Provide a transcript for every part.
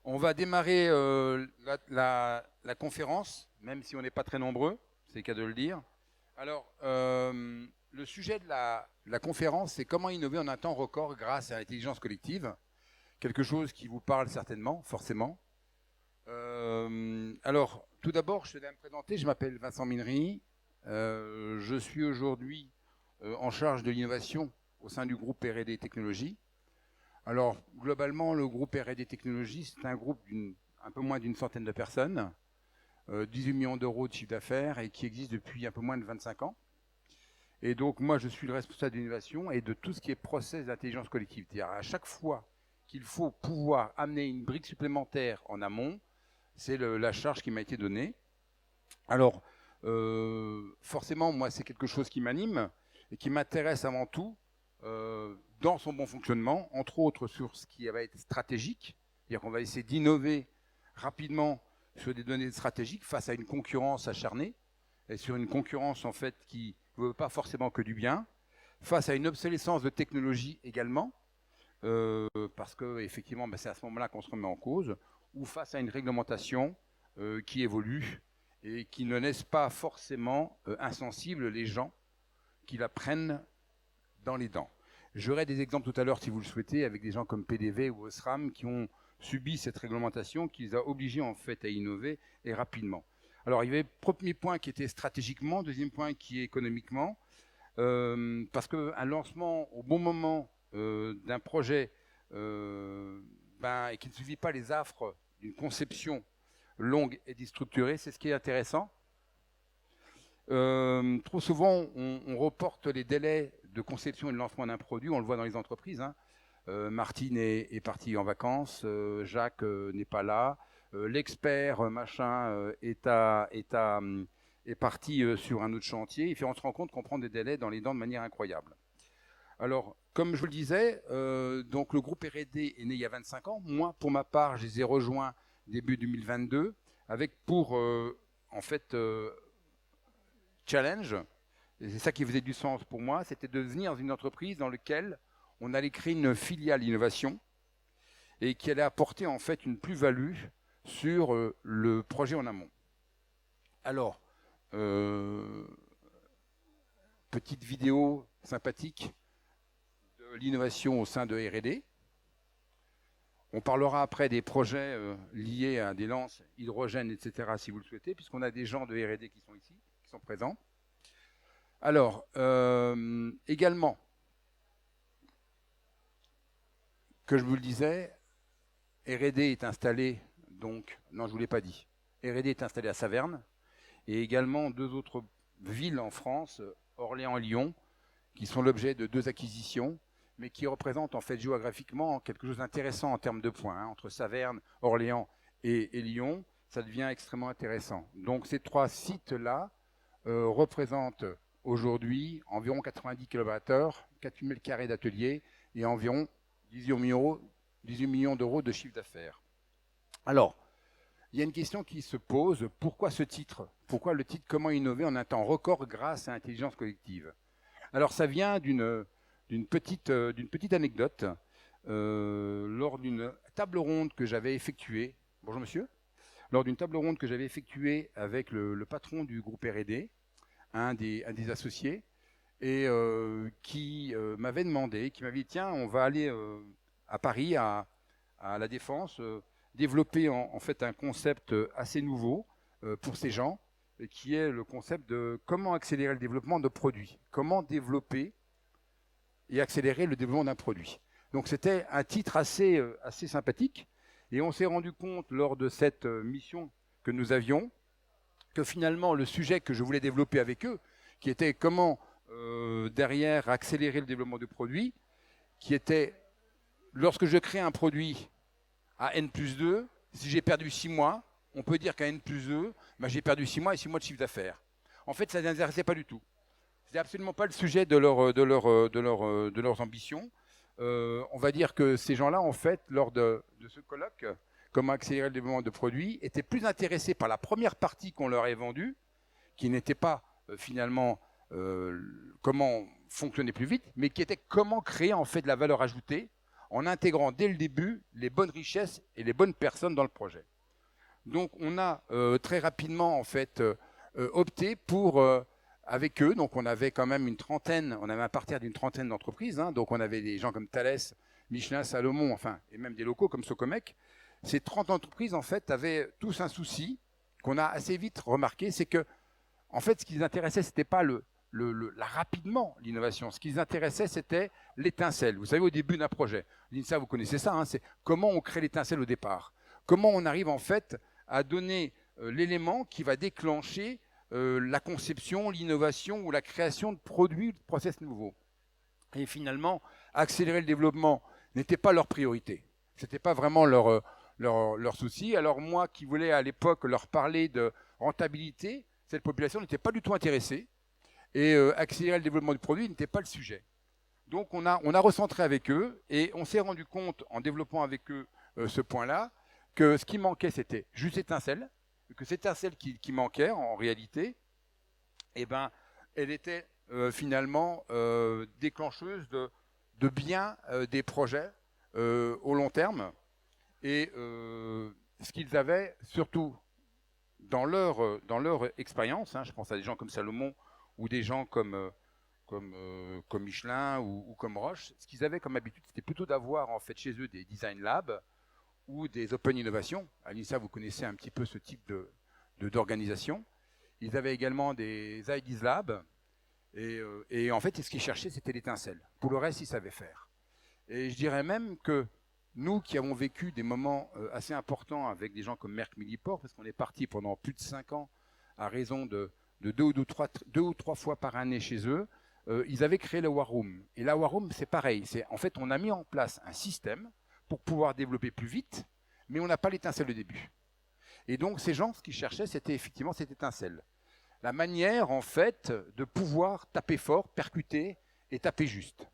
On va démarrer la conférence, même si on n'est pas très nombreux, c'est le cas de le dire. Alors, le sujet de la conférence, c'est comment innover en un temps record grâce à l'intelligence collective. Quelque chose qui vous parle certainement, forcément. Alors, tout d'abord, je vais me présenter. Je m'appelle Vincent Minery. Je suis aujourd'hui en charge de l'innovation au sein du groupe R&D Technologies. Alors, globalement, le groupe R&D Technologies, c'est un groupe un peu moins d'une centaine de personnes, 18 millions d'euros de chiffre d'affaires et qui existe depuis un peu moins de 25 ans. Et donc, moi, je suis le responsable d'innovation et de tout ce qui est process d'intelligence collective. C'est-à-dire, à chaque fois qu'il faut pouvoir amener une brique supplémentaire en amont, c'est la charge qui m'a été donnée. Alors, forcément, moi, c'est quelque chose qui m'anime et qui m'intéresse avant tout dans son bon fonctionnement, entre autres sur ce qui va être stratégique, c'est-à-dire qu'on va essayer d'innover rapidement sur des données stratégiques face à une concurrence acharnée, et sur une concurrence en fait qui ne veut pas forcément que du bien, face à une obsolescence de technologie également, parce que effectivement c'est à ce moment-là qu'on se remet en cause, ou face à une réglementation qui évolue et qui ne laisse pas forcément insensibles les gens qui la prennent dans les dents. J'aurai des exemples tout à l'heure, si vous le souhaitez, avec des gens comme PDV ou Osram qui ont subi cette réglementation qui les a obligés en fait à innover et rapidement. Alors il y avait le premier point qui était stratégiquement, deuxième point qui est économiquement, parce qu'un lancement au bon moment d'un projet et qui ne suffit pas les affres d'une conception longue et déstructurée, c'est ce qui est intéressant. Trop souvent, on reporte les délais de conception et de lancement d'un produit, on le voit dans les entreprises. Martine est partie en vacances, Jacques n'est pas là, l'expert machin est parti sur un autre chantier, et puis on se rend compte qu'on prend des délais dans les dents de manière incroyable. Alors, comme je vous le disais, donc le groupe R&D est né il y a 25 ans. Moi, pour ma part, je les ai rejoints début 2022, avec pour, challenge, et c'est ça qui faisait du sens pour moi, c'était de venir dans une entreprise dans laquelle on allait créer une filiale innovation et qui allait apporter en fait une plus-value sur le projet en amont. Alors, petite vidéo sympathique de l'innovation au sein de R&D. On parlera après des projets liés à des lances hydrogène, etc., si vous le souhaitez, puisqu'on a des gens de R&D qui sont ici, qui sont présents. Alors, également, que je vous le disais, R&D est installé, donc, non, je ne vous l'ai pas dit, R&D est installé à Saverne, et également deux autres villes en France, Orléans et Lyon, qui sont l'objet de deux acquisitions, mais qui représentent en fait géographiquement quelque chose d'intéressant en termes de points. Entre Saverne, Orléans et Lyon, ça devient extrêmement intéressant. Donc ces trois sites-là représentent aujourd'hui environ 90 collaborateurs, 4000 m² d'ateliers et environ 18 millions d'euros de chiffre d'affaires. Alors, il y a une question qui se pose, pourquoi ce titre? Pourquoi le titre « Comment innover en un temps record grâce à l'intelligence collective ?» Alors ça vient d'une petite anecdote. Lors d'une table ronde que j'avais effectuée, bonjour monsieur, lors d'une table ronde que j'avais effectuée avec le patron du groupe R&D, un des associés, et qui m'avait demandé, qui m'avait dit tiens, on va aller à Paris, à la Défense, développer en fait un concept assez nouveau pour ces gens, qui est le concept de comment accélérer le développement de produits, comment développer et accélérer le développement d'un produit. Donc c'était un titre assez sympathique, et on s'est rendu compte lors de cette mission que nous avions que finalement le sujet que je voulais développer avec eux, qui était comment derrière accélérer le développement du produit, qui était lorsque je crée un produit à N+2, si j'ai perdu 6 mois, on peut dire qu'à N+2, j'ai perdu 6 mois et 6 mois de chiffre d'affaires. En fait, ça ne les intéressait pas du tout. Ce n'était absolument pas le sujet de leurs ambitions. On va dire que ces gens-là, en fait, lors de ce colloque, comment accélérer le développement de produits, étaient plus intéressés par la première partie qu'on leur avait vendue, qui n'était pas finalement comment fonctionner plus vite, mais qui était comment créer en fait de la valeur ajoutée en intégrant dès le début les bonnes richesses et les bonnes personnes dans le projet. Donc on a très rapidement en fait opté pour avec eux, donc on avait quand même une trentaine, on avait un parterre d'une trentaine d'entreprises, hein, donc on avait des gens comme Thales, Michelin, Salomon, enfin, et même des locaux comme Socomec. Ces 30 entreprises en fait avaient tous un souci qu'on a assez vite remarqué, c'est que en fait ce qui les intéressait, c'était pas rapidement l'innovation. Ce qui les intéressait, c'était l'étincelle. Vous savez, au début d'un projet, l'INSA, vous connaissez ça, hein, c'est comment on crée l'étincelle au départ. Comment on arrive en fait à donner l'élément qui va déclencher la conception, l'innovation ou la création de produits ou de process nouveaux. Et finalement, accélérer le développement n'était pas leur priorité. Ce n'était pas vraiment leur souci. Alors moi qui voulais à l'époque leur parler de rentabilité, cette population n'était pas du tout intéressée. Et accélérer le développement du produit n'était pas le sujet. Donc on a recentré avec eux et on s'est rendu compte en développant avec eux ce point-là que ce qui manquait c'était juste étincelle, que cette étincelle qui manquait en réalité, eh ben, elle était finalement déclencheuse de bien des projets au long terme. Et ce qu'ils avaient surtout dans leur expérience, hein, je pense à des gens comme Salomon ou des gens comme Michelin ou comme Roche, ce qu'ils avaient comme habitude, c'était plutôt d'avoir en fait chez eux des design labs ou des open innovations. À l'INSA, vous connaissez un petit peu ce type d'organisation. Ils avaient également des ideas labs et en fait, ce qu'ils cherchaient, c'était l'étincelle. Pour le reste, ils savaient faire. Et je dirais même que nous qui avons vécu des moments assez importants avec des gens comme Merck Millipore, parce qu'on est parti pendant plus de 5 ans à raison de deux ou trois fois par année chez eux, ils avaient créé le War Room. Et la War Room, c'est pareil. En fait, on a mis en place un système pour pouvoir développer plus vite, mais on n'a pas l'étincelle au début. Et donc, ces gens, ce qu'ils cherchaient, c'était effectivement cette étincelle. La manière, en fait, de pouvoir taper fort, percuter et taper juste.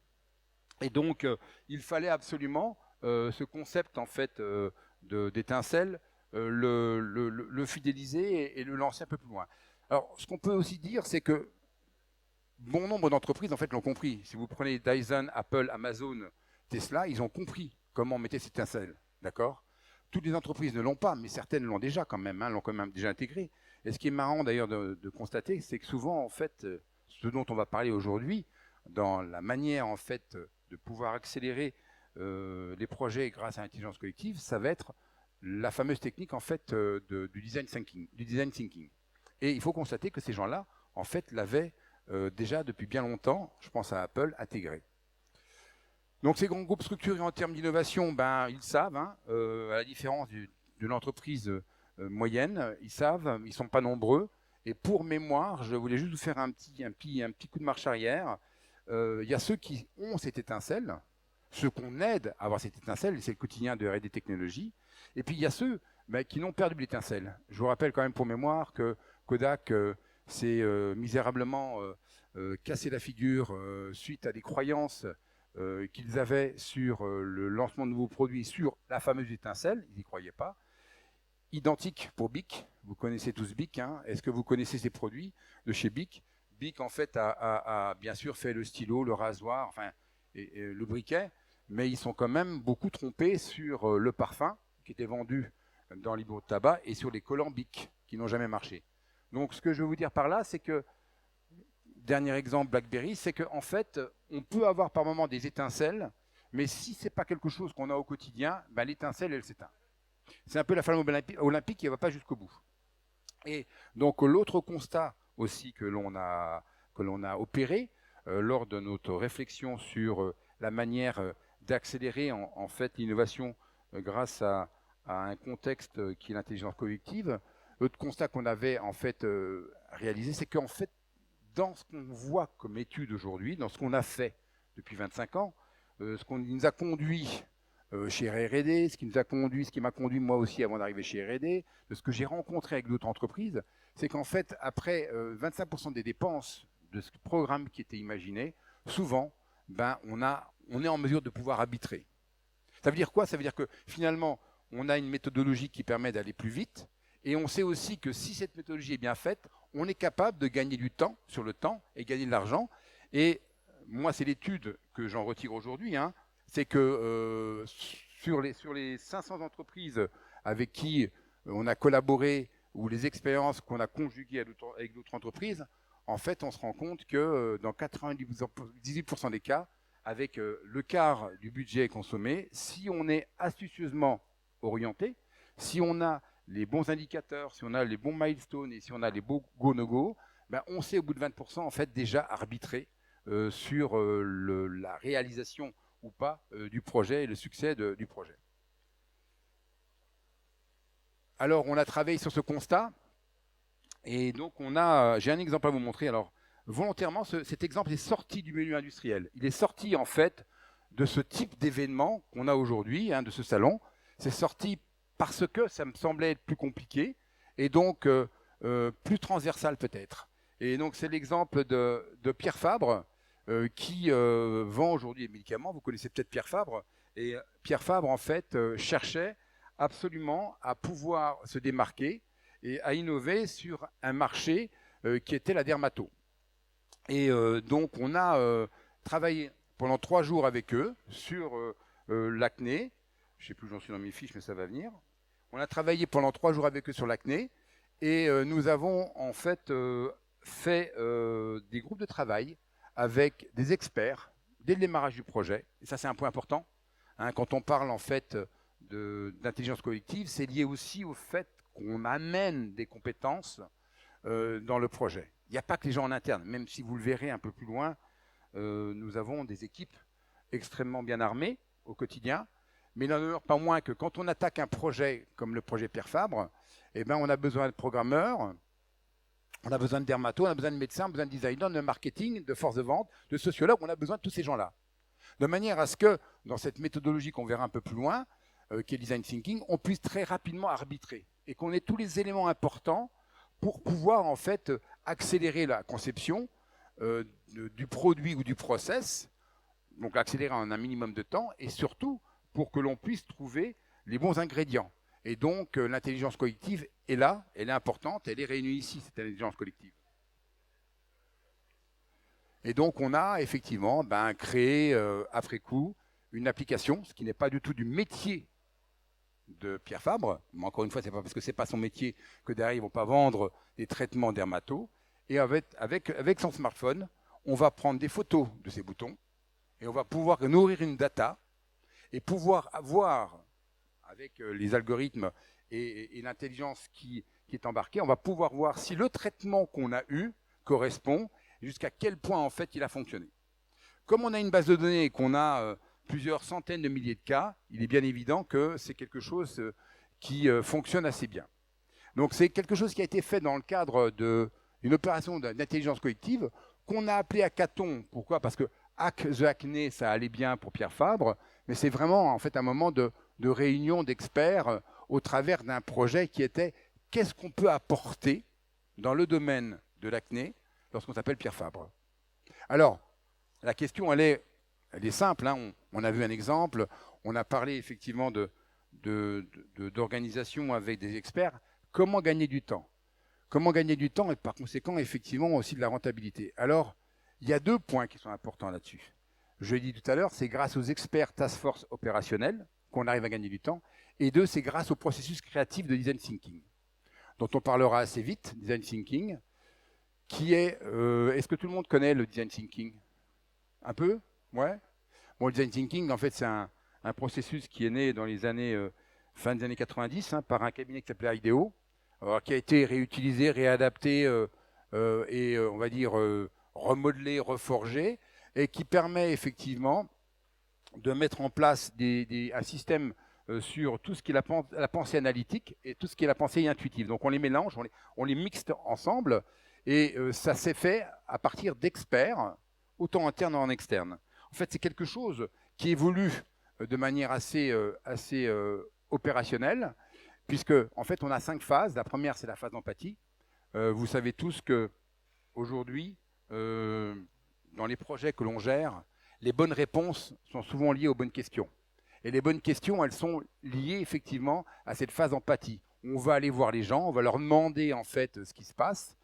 Et donc, il fallait absolument ce concept, en fait, d'étincelle, le fidéliser et le lancer un peu plus loin. Alors, ce qu'on peut aussi dire, c'est que bon nombre d'entreprises, en fait, l'ont compris. Si vous prenez Dyson, Apple, Amazon, Tesla, ils ont compris comment on mettait cette étincelle, d'accord ? Toutes les entreprises ne l'ont pas, mais certaines l'ont déjà quand même, hein, l'ont quand même déjà intégré. Et ce qui est marrant d'ailleurs de constater, c'est que souvent, en fait, ce dont on va parler aujourd'hui, dans la manière, en fait, de pouvoir accélérer les projets grâce à l'intelligence collective, ça va être la fameuse technique, en fait, du design thinking. Et il faut constater que ces gens-là, en fait, l'avaient déjà depuis bien longtemps, je pense à Apple, intégré. Donc ces grands groupes structurés en termes d'innovation, ben, ils savent, hein, à la différence de l'entreprise moyenne, ils savent, ils ne sont pas nombreux. Et pour mémoire, je voulais juste vous faire un petit coup de marche arrière. Il y a ceux qui ont cette étincelle, ceux qu'on aide à avoir cette étincelle, et c'est le quotidien de R&D Technologies. Et puis il y a ceux qui n'ont perdu l'étincelle. Je vous rappelle quand même pour mémoire que Kodak s'est misérablement cassé la figure suite à des croyances qu'ils avaient sur le lancement de nouveaux produits, sur la fameuse étincelle, ils n'y croyaient pas. Identique pour Bic, vous connaissez tous Bic, hein. Est-ce que vous connaissez ces produits de chez Bic? Bic en fait a bien sûr fait le stylo, le rasoir, enfin, et le briquet, mais ils sont quand même beaucoup trompés sur le parfum qui était vendu dans les bureaux de tabac et sur les collants Bic qui n'ont jamais marché. Donc ce que je veux vous dire par là, c'est que dernier exemple, BlackBerry, c'est qu'en fait, on peut avoir par moment des étincelles, mais si ce n'est pas quelque chose qu'on a au quotidien, ben, l'étincelle, elle s'éteint. C'est un peu la flamme olympique qui ne va pas jusqu'au bout. Et donc, l'autre constat aussi que l'on a opéré lors de notre réflexion sur la manière d'accélérer en fait l'innovation grâce à un contexte qui est l'intelligence collective, l'autre constat qu'on avait en fait réalisé, c'est qu'en fait, dans ce qu'on voit comme étude aujourd'hui, dans ce qu'on a fait depuis 25 ans, ce qu'on nous a conduit chez R&D, ce qui m'a conduit moi aussi avant d'arriver chez R&D, de ce que j'ai rencontré avec d'autres entreprises, c'est qu'en fait, après 25% des dépenses de ce programme qui était imaginé, souvent, ben, on est en mesure de pouvoir arbitrer. Ça veut dire quoi? Ça veut dire que finalement, on a une méthodologie qui permet d'aller plus vite, et on sait aussi que si cette méthodologie est bien faite, on est capable de gagner du temps sur le temps et gagner de l'argent. Et moi, c'est l'étude que j'en retire aujourd'hui, hein. c'est que sur les 500 entreprises avec qui on a collaboré ou les expériences qu'on a conjuguées avec d'autres entreprises, en fait, on se rend compte que dans 98% des cas, avec le quart du budget consommé, si on est astucieusement orienté, si on a les bons indicateurs, si on a les bons milestones et si on a les bons go-no-go, ben on sait au bout de 20% en fait déjà arbitrer sur la réalisation ou pas du projet et le succès du projet. Alors on a travaillé sur ce constat et donc j'ai un exemple à vous montrer. Alors volontairement, cet exemple est sorti du milieu industriel. Il est sorti en fait de ce type d'événement qu'on a aujourd'hui, de ce salon. C'est sorti parce que ça me semblait être plus compliqué et donc plus transversal peut-être. Et donc c'est l'exemple de Pierre Fabre qui vend aujourd'hui des médicaments. Vous connaissez peut-être Pierre Fabre. Et Pierre Fabre en fait cherchait absolument à pouvoir se démarquer et à innover sur un marché qui était la dermato. Et donc on a travaillé pendant 3 jours avec eux sur l'acné. Je ne sais plus où j'en suis dans mes fiches, mais ça va venir. On a travaillé pendant 3 jours avec eux sur l'acné et nous avons en fait fait des groupes de travail avec des experts dès le démarrage du projet. Et ça, c'est un point important. Quand on parle en fait d'intelligence collective, c'est lié aussi au fait qu'on amène des compétences dans le projet. Il n'y a pas que les gens en interne, même si vous le verrez un peu plus loin, nous avons des équipes extrêmement bien armées au quotidien, mais il n'en demeure pas moins que quand on attaque un projet comme le projet Pierre Fabre, eh ben, on a besoin de programmeurs, on a besoin de dermatos, on a besoin de médecins, on a besoin de designers, de marketing, de force de vente, de sociologues, on a besoin de tous ces gens-là. De manière à ce que, dans cette méthodologie qu'on verra un peu plus loin, qui est design thinking, on puisse très rapidement arbitrer et qu'on ait tous les éléments importants pour pouvoir en fait accélérer la conception du produit ou du process, donc accélérer en un minimum de temps et surtout pour que l'on puisse trouver les bons ingrédients. Et donc l'intelligence collective est là, elle est importante, elle est réunie ici, cette intelligence collective. Et donc on a effectivement créé après coup une application, ce qui n'est pas du tout du métier de Pierre Fabre, mais encore une fois, c'est pas parce que c'est pas son métier que derrière ils vont pas vendre des traitements dermato. Et avec son smartphone, on va prendre des photos de ces boutons et on va pouvoir nourrir une data et pouvoir avoir, avec les algorithmes et l'intelligence qui est embarquée, on va pouvoir voir si le traitement qu'on a eu correspond et jusqu'à quel point en fait il a fonctionné. Comme on a une base de données et qu'on a plusieurs centaines de milliers de cas, il est bien évident que c'est quelque chose qui fonctionne assez bien. Donc c'est quelque chose qui a été fait dans le cadre d'une opération d'intelligence collective qu'on a appelée Hackathon. Pourquoi? Parce que Hack the Acné, ça allait bien pour Pierre Fabre, mais c'est vraiment en fait un moment de réunion d'experts au travers d'un projet qui était qu'est-ce qu'on peut apporter dans le domaine de l'acné lorsqu'on s'appelle Pierre Fabre. Alors, la question, elle est simple. On a vu un exemple. On a parlé effectivement d'organisation avec des experts. Comment gagner du temps? Comment gagner du temps et par conséquent, effectivement, aussi de la rentabilité? Alors, il y a 2 points qui sont importants là-dessus. Je l'ai dit tout à l'heure, c'est grâce aux experts task force opérationnels qu'on arrive à gagner du temps. Et 2, c'est grâce au processus créatif de design thinking, dont on parlera assez vite, design thinking, qui est... est-ce que tout le monde connaît le design thinking? Un peu? Ouais. Bon, le design thinking, en fait, c'est un processus qui est né dans les années fin des années 90 par un cabinet qui s'appelait IDEO, qui a été réutilisé, réadapté et on va dire remodelé, reforgé, et qui permet effectivement de mettre en place un système sur tout ce qui est la pensée analytique et tout ce qui est la pensée intuitive. Donc on les mélange, on les mixe ensemble, et ça s'est fait à partir d'experts, autant internes qu'en externes. En fait, c'est quelque chose qui évolue de manière assez opérationnelle, puisque en fait, on a 5 phases. La première, c'est la phase d'empathie. Vous savez tous que aujourd'hui, dans les projets que l'on gère, les bonnes réponses sont souvent liées aux bonnes questions. Et les bonnes questions, elles sont liées effectivement à cette phase d'empathie. On va aller voir les gens, on va leur demander en fait ce qui se passe.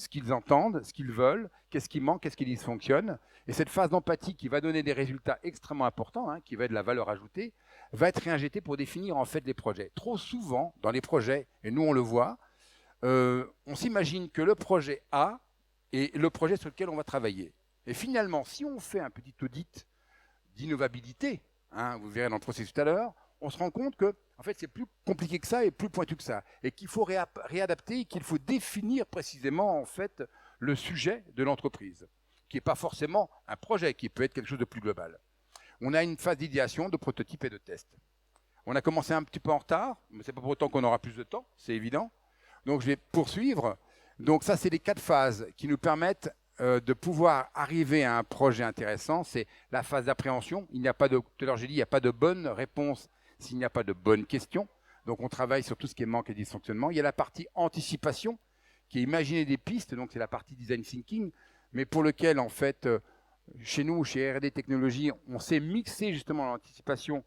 ce qu'ils entendent, ce qu'ils veulent, qu'est-ce qui manque, qu'est-ce qui dysfonctionne. Et cette phase d'empathie qui va donner des résultats extrêmement importants, qui va être de la valeur ajoutée, va être réinjectée pour définir en fait les projets. Trop souvent, dans les projets, et nous on le voit, on s'imagine que le projet A est le projet sur lequel on va travailler. Et finalement, si on fait un petit audit d'innovabilité, vous verrez dans le processus tout à l'heure, on se rend compte que en fait, c'est plus compliqué que ça et plus pointu que ça. Et qu'il faut réadapter, qu'il faut définir précisément en fait, le sujet de l'entreprise, qui n'est pas forcément un projet, qui peut être quelque chose de plus global. On a une phase d'idéation, de prototype et de test. On a commencé un petit peu en retard, mais ce n'est pas pour autant qu'on aura plus de temps, c'est évident. Donc je vais poursuivre. Donc ça, c'est les 4 phases qui nous permettent de pouvoir arriver à un projet intéressant. C'est la phase d'appréhension. Il n'y a pas de, tout à l'heure j'ai dit, il n'y a pas de bonne réponse s'il n'y a pas de bonnes questions. Donc on travaille sur tout ce qui est manque et dysfonctionnement. Il y a la partie anticipation, qui est imaginer des pistes, donc c'est la partie design thinking, mais pour lequel en fait, chez nous, chez R&D Technologies, on sait mixer justement l'anticipation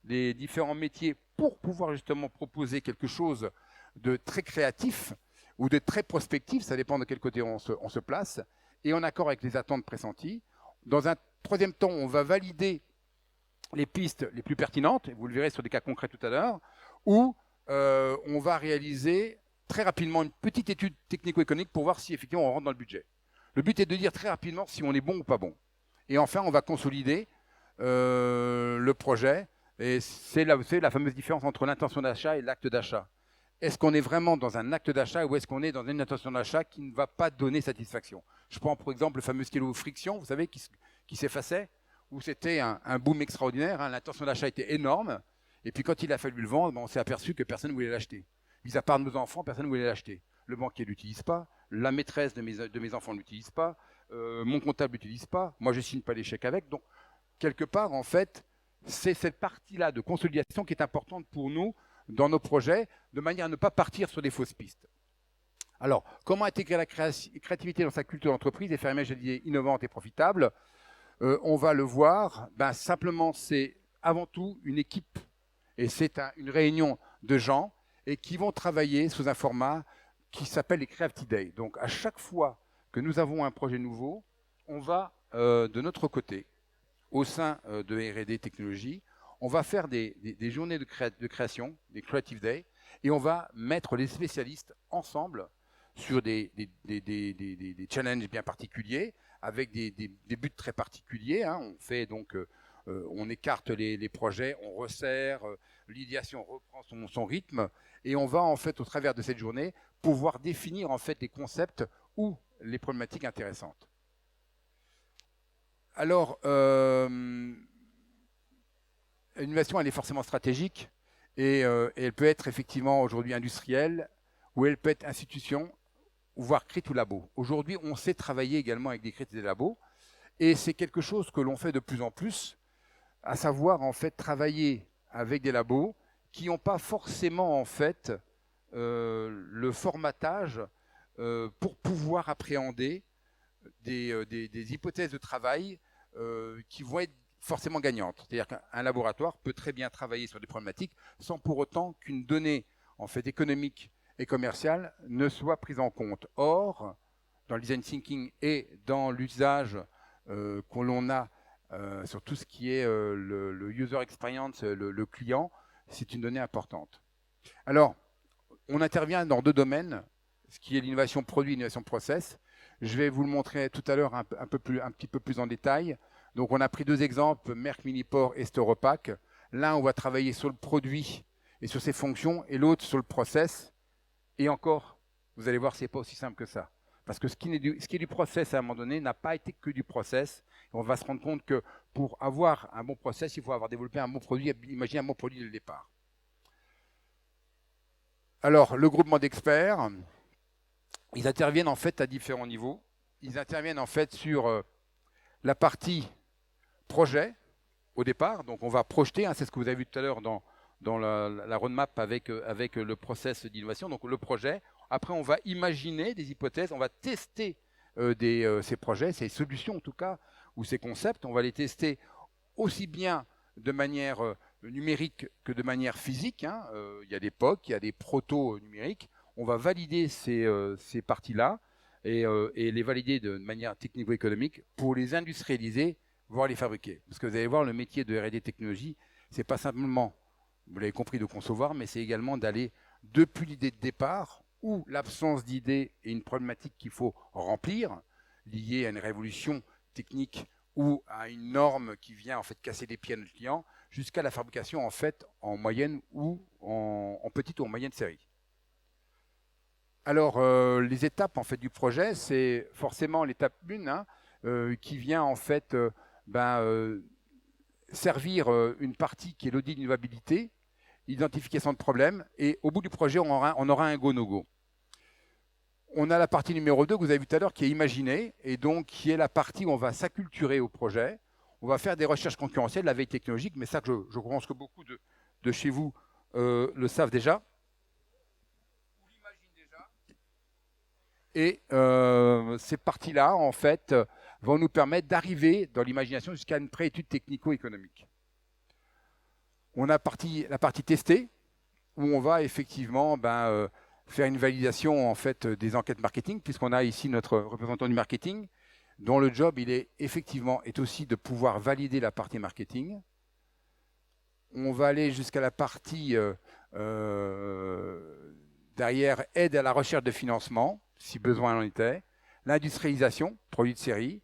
des différents métiers pour pouvoir justement proposer quelque chose de très créatif ou de très prospectif, ça dépend de quel côté on se place, et en accord avec les attentes pressenties. Dans un troisième temps, on va valider les pistes les plus pertinentes, et vous le verrez sur des cas concrets tout à l'heure, où on va réaliser très rapidement une petite étude technico-économique pour voir si effectivement on rentre dans le budget. Le but est de dire très rapidement si on est bon ou pas bon. Et enfin, on va consolider le projet, et c'est la fameuse différence entre l'intention d'achat et l'acte d'achat. Est-ce qu'on est vraiment dans un acte d'achat ou est-ce qu'on est dans une intention d'achat qui ne va pas donner satisfaction? Je prends pour exemple le fameux stylo friction, vous savez, qui s'effaçait, où c'était un boom extraordinaire, l'intention d'achat était énorme, et puis quand il a fallu le vendre, on s'est aperçu que personne ne voulait l'acheter. Mis à part nos enfants, personne ne voulait l'acheter. Le banquier ne l'utilise pas, la maîtresse de mes enfants ne l'utilise pas, mon comptable ne l'utilise pas, moi je ne signe pas les chèques avec. Donc, quelque part, en fait, c'est cette partie-là de consolidation qui est importante pour nous dans nos projets, de manière à ne pas partir sur des fausses pistes. Alors, comment intégrer la créativité dans sa culture d'entreprise et faire émerger des idées innovantes et profitables? On va le voir, simplement c'est avant tout une équipe, et c'est une réunion de gens, et qui vont travailler sous un format qui s'appelle les Creative Days. Donc à chaque fois que nous avons un projet nouveau, on va de notre côté, au sein de R&D Technologies, on va faire des journées de création, des Creative Days, et on va mettre les spécialistes ensemble sur des challenges bien particuliers, avec des buts très particuliers. On fait donc, on écarte les projets, on resserre, l'idéation reprend son rythme, et on va en fait au travers de cette journée pouvoir définir en fait les concepts ou les problématiques intéressantes. Alors, l'innovation, elle est forcément stratégique, et elle peut être effectivement aujourd'hui industrielle, ou elle peut être institution, voire CRIT ou labo. Aujourd'hui, on sait travailler également avec des CRIT et des labos, et c'est quelque chose que l'on fait de plus en plus, à savoir en fait travailler avec des labos qui n'ont pas forcément en fait le formatage pour pouvoir appréhender des hypothèses de travail qui vont être forcément gagnantes. C'est-à-dire qu'un laboratoire peut très bien travailler sur des problématiques sans pour autant qu'une donnée en fait économique et commerciale ne soit prise en compte. Or, dans le design thinking et dans l'usage que l'on a sur tout ce qui est le user experience, le client, c'est une donnée importante. Alors, on intervient dans 2 domaines, ce qui est l'innovation produit et l'innovation process. Je vais vous le montrer tout à l'heure un petit peu plus en détail. Donc, on a pris 2 exemples, Merck Millipore et Storopac. L'un, on va travailler sur le produit et sur ses fonctions, et l'autre sur le process. Et encore, vous allez voir, ce n'est pas aussi simple que ça. Parce que ce qui est du process à un moment donné n'a pas été que du process. Et on va se rendre compte que pour avoir un bon process, il faut avoir développé un bon produit, imaginer un bon produit dès le départ. Alors, le groupement d'experts, ils interviennent en fait à différents niveaux. Ils interviennent en fait sur la partie projet au départ. Donc, on va projeter, c'est ce que vous avez vu tout à l'heure dans la roadmap avec le process d'innovation, donc le projet. Après, on va imaginer des hypothèses, on va tester ces projets, ces solutions en tout cas, ou ces concepts. On va les tester aussi bien de manière numérique que de manière physique. Il y a des POC, il y a des protos numériques. On va valider ces parties-là. et les valider de manière technico-économique pour les industrialiser, voire les fabriquer. Parce que vous allez voir, le métier de R&D technologie, c'est pas simplement, vous l'avez compris, de concevoir, mais c'est également d'aller depuis l'idée de départ ou l'absence d'idée et une problématique qu'il faut remplir, liée à une révolution technique ou à une norme qui vient en fait casser les pieds à notre client, jusqu'à la fabrication en fait en moyenne ou en petite ou en moyenne série. Alors les étapes en fait du projet, c'est forcément l'étape 1 qui vient en fait servir une partie qui est l'audit d'innovabilité, identification de problèmes, et au bout du projet, on aura un go-no-go. On a la partie numéro 2 que vous avez vu tout à l'heure qui est imaginée, et donc qui est la partie où on va s'acculturer au projet. On va faire des recherches concurrentielles, la veille technologique, mais ça, je pense que beaucoup de chez vous le savent déjà. Ou l'imaginent déjà. Et ces parties-là, en fait, vont nous permettre d'arriver dans l'imagination jusqu'à une préétude technico-économique. On a la partie testée, où on va effectivement faire une validation en fait des enquêtes marketing, puisqu'on a ici notre représentant du marketing, dont le job est aussi de pouvoir valider la partie marketing. On va aller jusqu'à la partie derrière aide à la recherche de financement, si besoin en était, l'industrialisation, produit de série,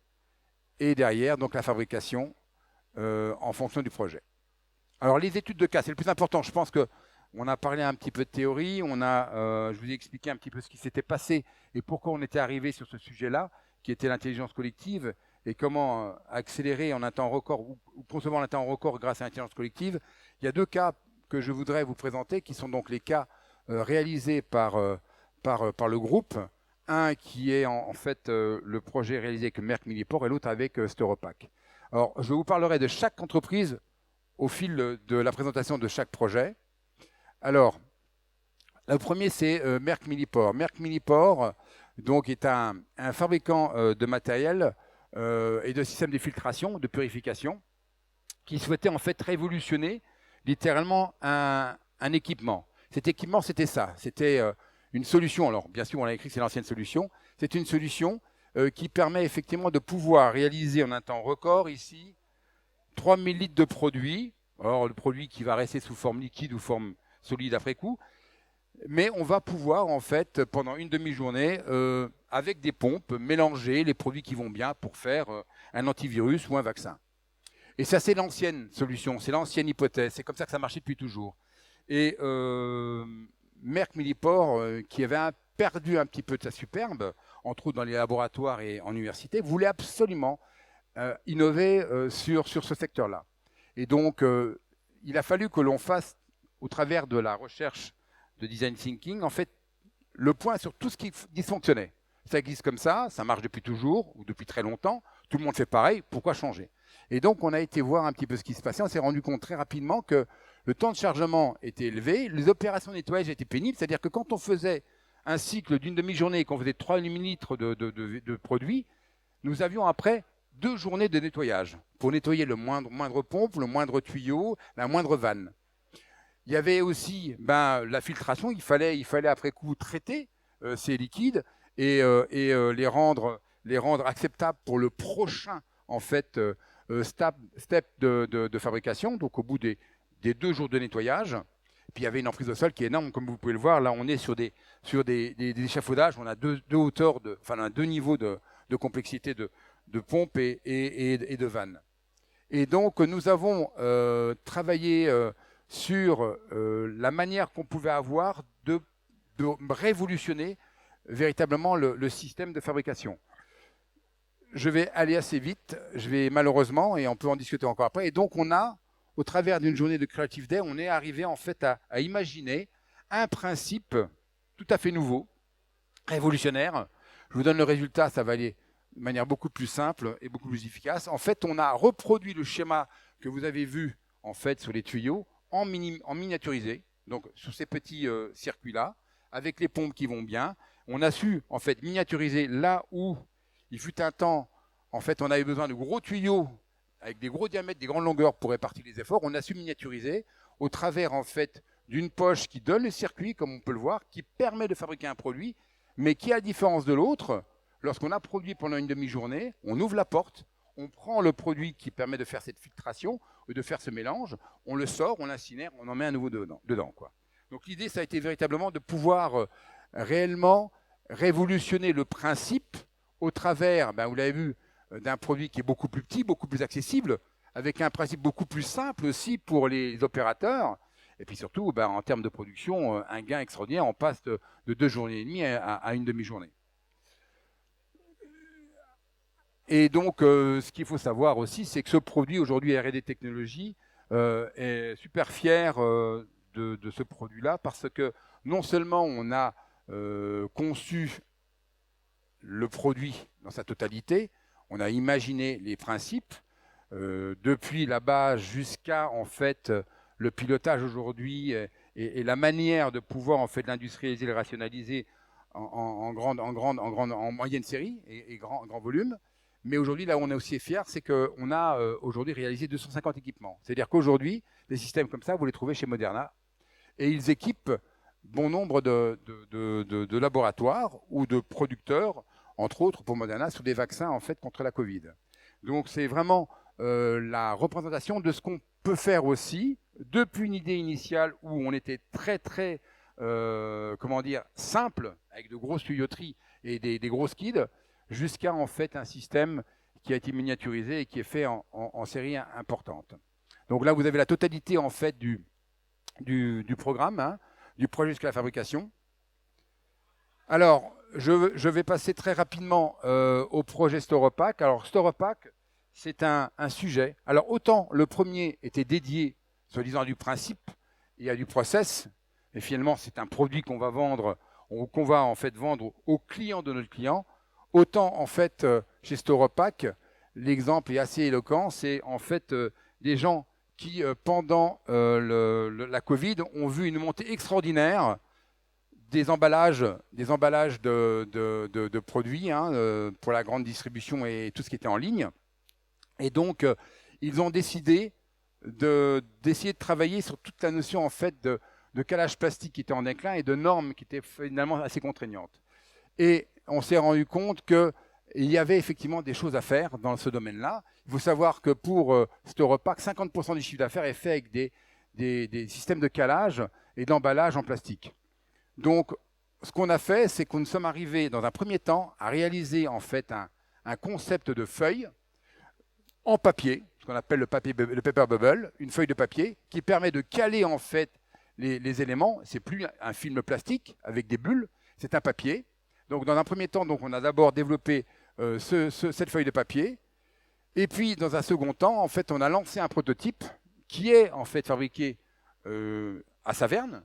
et derrière donc la fabrication en fonction du projet. Alors les études de cas, c'est le plus important. Je pense qu'on a parlé un petit peu de théorie, je vous ai expliqué un petit peu ce qui s'était passé et pourquoi on était arrivé sur ce sujet-là, qui était l'intelligence collective, et comment accélérer en un temps record ou concevoir en un temps record grâce à l'intelligence collective. Il y a 2 cas que je voudrais vous présenter, qui sont donc les cas réalisés par le groupe. Un qui est en fait le projet réalisé avec Merck Millipore et l'autre avec Stereopac. Alors, je vous parlerai de chaque entreprise au fil de la présentation de chaque projet. Alors, le premier, c'est Merck Millipore. Merck Millipore donc, est un fabricant de matériel et de systèmes de filtration, de purification, qui souhaitait en fait révolutionner littéralement un équipement. Cet équipement, c'était ça. C'était une solution. Alors, bien sûr, on l'a écrit, c'est l'ancienne solution. C'est une solution qui permet effectivement de pouvoir réaliser en un temps record ici 3000 litres de produit. Alors, le produit qui va rester sous forme liquide ou forme solide après coup. Mais on va pouvoir, en fait, pendant une demi-journée, avec des pompes, mélanger les produits qui vont bien pour faire un antivirus ou un vaccin. Et ça, c'est l'ancienne solution, c'est l'ancienne hypothèse. C'est comme ça que ça marchait depuis toujours. Et Merck Millipore, qui avait perdu un petit peu de sa superbe, entre autres dans les laboratoires et en université, voulait absolument innover sur ce secteur-là. Et donc, il a fallu que l'on fasse, au travers de la recherche de design thinking, en fait, le point sur tout ce qui dysfonctionnait. Ça existe comme ça marche depuis toujours, ou depuis très longtemps, tout le monde fait pareil, pourquoi changer? Et donc, on a été voir un petit peu ce qui se passait, on s'est rendu compte très rapidement que le temps de chargement était élevé, les opérations de nettoyage étaient pénibles, c'est-à-dire que quand on faisait un cycle d'une demi-journée et qu'on faisait 3000 litres de produits, nous avions après 2 journées de nettoyage pour nettoyer le moindre pompe, le moindre tuyau, la moindre vanne. Il y avait aussi la filtration, il fallait après coup traiter ces liquides et les rendre acceptables pour le prochain en fait step de fabrication, donc au bout des 2 jours de nettoyage. Puis il y avait une emprise au sol qui est énorme, comme vous pouvez le voir. Là, on est sur des échafaudages. On a deux hauteurs, on a 2 niveaux de complexité de pompe et de vannes. Et donc, nous avons travaillé sur la manière qu'on pouvait avoir de révolutionner véritablement le système de fabrication. Je vais aller assez vite, je vais malheureusement, et on peut en discuter encore après. Et donc, on a, au travers d'une journée de Creative Day, on est arrivé en fait à imaginer un principe tout à fait nouveau, révolutionnaire. Je vous donne le résultat, ça va aller de manière beaucoup plus simple et beaucoup plus efficace. En fait, on a reproduit le schéma que vous avez vu en fait sur les tuyaux en miniaturisé, donc sur ces petits circuits-là, avec les pompes qui vont bien. On a su en fait miniaturiser là où il fut un temps, en fait, on avait besoin de gros tuyaux avec des gros diamètres, des grandes longueurs pour répartir les efforts. On a su miniaturiser au travers en fait d'une poche qui donne le circuit, comme on peut le voir, qui permet de fabriquer un produit, mais qui, à la différence de l'autre, lorsqu'on a produit pendant une demi-journée, on ouvre la porte, on prend le produit qui permet de faire cette filtration, ou de faire ce mélange, on le sort, on l'incinère, on en met un nouveau dedans, quoi. Donc l'idée, ça a été véritablement de pouvoir réellement révolutionner le principe au travers, vous l'avez vu, d'un produit qui est beaucoup plus petit, beaucoup plus accessible, avec un principe beaucoup plus simple aussi pour les opérateurs. Et puis surtout, en termes de production, un gain extraordinaire. On passe de 2 journées et demie à une demi-journée. Et donc, ce qu'il faut savoir aussi, c'est que ce produit, aujourd'hui, R&D Technologies, est super fier de ce produit-là, parce que non seulement on a conçu le produit dans sa totalité, on a imaginé les principes, depuis la base jusqu'à en fait le pilotage aujourd'hui et la manière de pouvoir en fait l'industrialiser, le rationaliser en moyenne série et grand volume. Mais aujourd'hui, là où on est aussi fier, c'est qu'on a aujourd'hui réalisé 250 équipements. C'est-à-dire qu'aujourd'hui, des systèmes comme ça, vous les trouvez chez Moderna, et ils équipent bon nombre de laboratoires ou de producteurs, entre autres pour Moderna, sur des vaccins en fait contre la Covid. Donc c'est vraiment la représentation de ce qu'on peut faire aussi, depuis une idée initiale où on était très très simple, avec de grosses tuyauteries et des grosses skids, jusqu'à en fait un système qui a été miniaturisé et qui est fait en série importante. Donc là, vous avez la totalité en fait du programme, du projet jusqu'à la fabrication. Alors, je vais passer très rapidement au projet Storopac. Alors, Storopac, c'est un sujet. Alors, autant le premier était dédié, soi-disant, du principe et à du process, et finalement, c'est un produit qu'on va vendre, qu'on va en fait vendre aux clients de notre client. Autant, en fait, chez Storopac, l'exemple est assez éloquent. C'est en fait des gens qui, pendant la Covid, ont vu une montée extraordinaire des emballages de produits pour la grande distribution et tout ce qui était en ligne. Et donc, ils ont décidé d'essayer de travailler sur toute la notion en fait de calage plastique qui était en déclin et de normes qui étaient finalement assez contraignantes. Et on s'est rendu compte qu'il y avait effectivement des choses à faire dans ce domaine-là. Il faut savoir que pour Storopac, 50% du chiffre d'affaires est fait avec des systèmes de calage et d'emballage en plastique. Donc, ce qu'on a fait, c'est que nous sommes arrivés dans un premier temps à réaliser en fait un concept de feuille en papier, ce qu'on appelle le paper bubble, une feuille de papier qui permet de caler en fait les éléments. C'est plus un film plastique avec des bulles, c'est un papier. Donc, dans un premier temps, on a d'abord développé cette feuille de papier. Et puis, dans un second temps, en fait, on a lancé un prototype qui est en fait fabriqué à Saverne,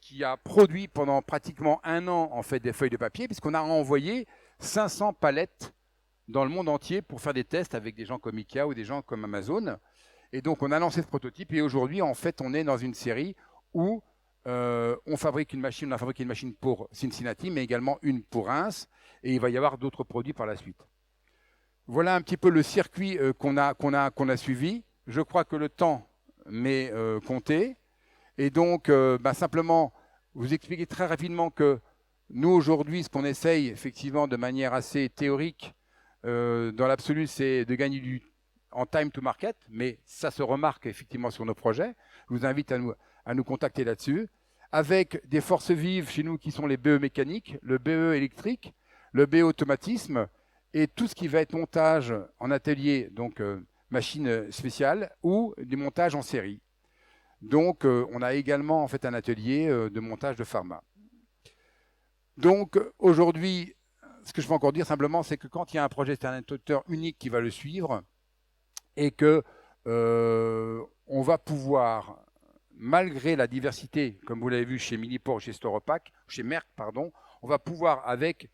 qui a produit pendant pratiquement 1 an en fait des feuilles de papier, puisqu'on a envoyé 500 palettes dans le monde entier pour faire des tests avec des gens comme Ikea ou des gens comme Amazon. Et donc, on a lancé ce prototype et aujourd'hui, en fait, on est dans une série où on fabrique une machine. On a fabriqué une machine pour Cincinnati, mais également une pour Reims, et il va y avoir d'autres produits par la suite. Voilà un petit peu le circuit qu'on a suivi. Je crois que le temps m'est compté. Et donc, simplement, vous expliquer très rapidement que nous, aujourd'hui, ce qu'on essaye, effectivement, de manière assez théorique, dans l'absolu, c'est de gagner en time to market, mais ça se remarque effectivement sur nos projets. Je vous invite à nous contacter là-dessus, avec des forces vives chez nous qui sont les BE mécaniques, le BE électrique, le BE automatisme, et tout ce qui va être montage en atelier, donc machine spéciale, ou du montage en série. Donc, on a également en fait un atelier de montage de pharma. Donc, aujourd'hui, ce que je peux encore dire simplement, c'est que quand il y a un projet, c'est un interrupteur unique qui va le suivre et que on va pouvoir, malgré la diversité, comme vous l'avez vu chez Millipore, chez Storopac, chez Merck, pardon, on va pouvoir, avec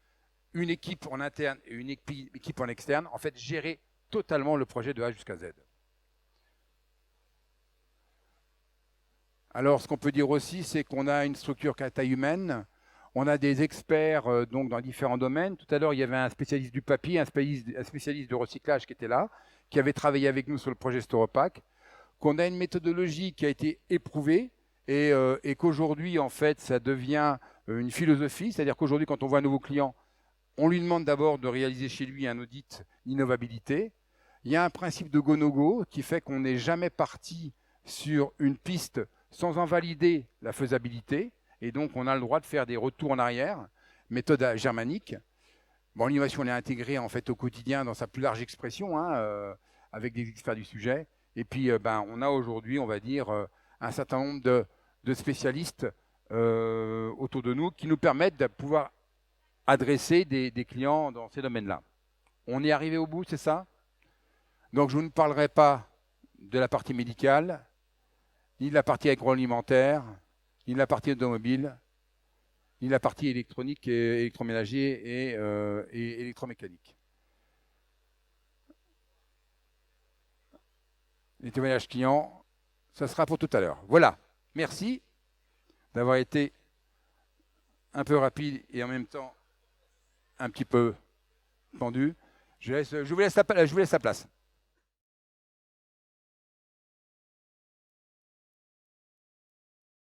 une équipe en interne et une équipe en externe, en fait, gérer totalement le projet de A jusqu'à Z. Alors, ce qu'on peut dire aussi, c'est qu'on a une structure à taille humaine. On a des experts donc dans différents domaines. Tout à l'heure, il y avait un spécialiste du papier, un spécialiste du recyclage qui était là, qui avait travaillé avec nous sur le projet Storopac. Qu'on a une méthodologie qui a été éprouvée et qu'aujourd'hui, en fait, ça devient une philosophie. C'est-à-dire qu'aujourd'hui, quand on voit un nouveau client, On lui demande d'abord de réaliser chez lui un audit d'innovabilité. Il y a un principe de go-no-go qui fait qu'on n'est jamais parti sur une piste sans en valider la faisabilité. Et donc, on a le droit de faire des retours en arrière, méthode germanique. Bon, l'innovation, elle est intégrée en fait au quotidien dans sa plus large expression, hein, avec des experts du sujet. Et puis, on a aujourd'hui, on va dire, un certain nombre de spécialistes autour de nous qui nous permettent de pouvoir adresser des clients dans ces domaines-là. On est arrivé au bout, c'est ça? Donc, je ne parlerai pas de la partie médicale, ni de la partie agroalimentaire, ni de la partie automobile, ni de la partie électronique et électroménager et électromécanique. Les témoignages clients, ça sera pour tout à l'heure. Voilà, merci d'avoir été un peu rapide et en même temps un petit peu tendu. Je vous laisse la place.